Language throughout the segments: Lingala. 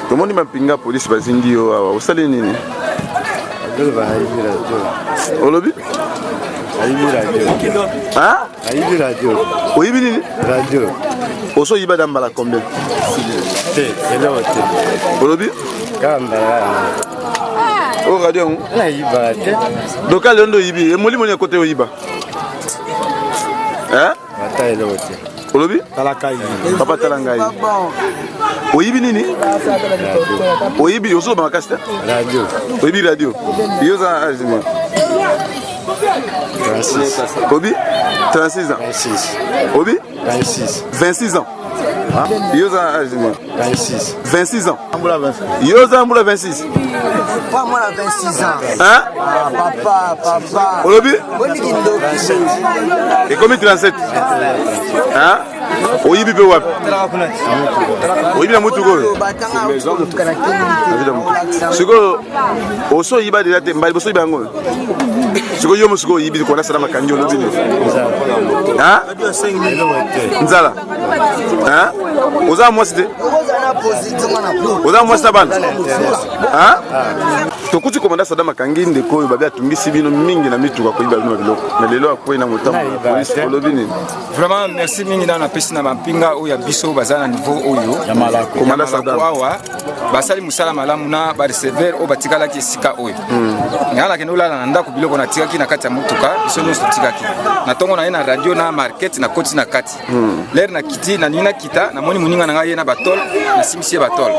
Comment on pinga police bazingi au salé nini? Olobi? Hein? Oui, nini? Radio. Oso yiba dambala combien? Olobi? Oh radio. Donc à l'ondo yibi, et moli moni côté yiba. Hein? Olobi? Papa talangai. Oyibi nini? Oyibi oso ba makasta? Radio. Oyibi radio. Yoza azima. 26. Obi? 36 ans. 26. Obi? 26. 26 ans. Yoza azima. 26. 26 ans. Yoza Mboula 26. Pas moi 26 ans. Hein? Papa. Olobi? Et combien 37? Hein? Oyibi pe wapi? Oyibi na mutu ko. Siko oso yiba de te mbali boso yibango. Siko yomo siko yibi ko na salama kanjo lobi ni. Hein? Nzala. Hein? Oza mwasite? Oza mwasita bana? Hein? Tokuti komanda Sadama Kangi ndeko babia tungisi bino mingi na mituka ko yiba bino biloko. Na lelo akoyi na motambo police lobi ni. Vraiment merci mingi na pesi na mampinga oya biso bazana niveau oyo ya malako komanda Sadama awa basali musala malamu na ba receiver o batikala ki sika oyo ngala ke nolala na ndako biloko na tikaki na kati ya mutuka biso nyonso tikaki na tongo na ina radio na market na koti na kati l'air na kiti na nina kita na moni muninga na ngai na batol na simisi batol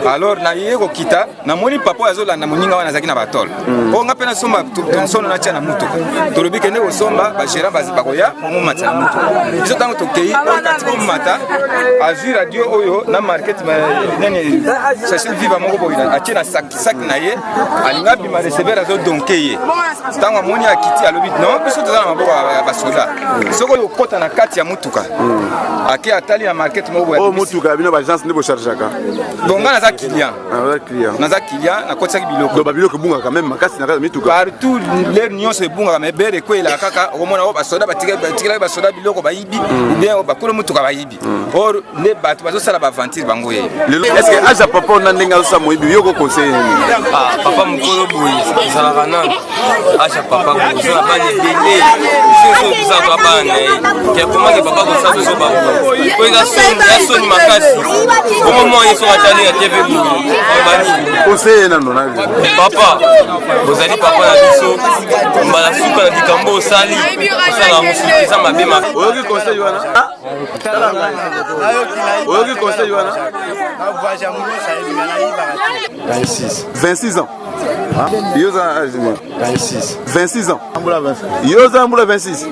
alors na yeko kita na moni papa azola na muninga wana zaki na batol o ngape na somba tonsono na tia na mutuka tolobi ke ne ko somba ba gérant bakoya mo matsa na mutuka biso tango tokei o kati ko mata azu radio oyo na market nene sachet viva moko boina atina sak na ye alinga bima recevoir azo donkeye tango moni akiti alobi non biso tozana maboko ba soda soko yo kota na kati ya mutuka ake atali na market moko boya o mutuka bino ba agence nebo chargeaka bonga na za client na za client na kota ki biloko do ba biloko bunga quand même makasi na mituka partout l'air nyonso bunga me bere ko ela kaka omona o ba soda batikela ba soda biloko ba yibi ou bien ba kolo mutuka ba yibi or ne batu bazo sala ba ventir bango ye est-ce que aja papa on ndenga so moyibi yoko conseil papa mukolo boyi sala kana aja papa boyi sala ba ne bele so bisa to bana ke komake papa ko sa so ba ko ga so ni makasi komo mo yeso atali ya TV boyi conseil na nona papa bozali papa na biso mbala suka na dikambo sali sala musiki za mabema oyoki conseil wana oyoki conseil wana 26 ans. Yoza azima 26. 26 ans. Yoza Mboula 26.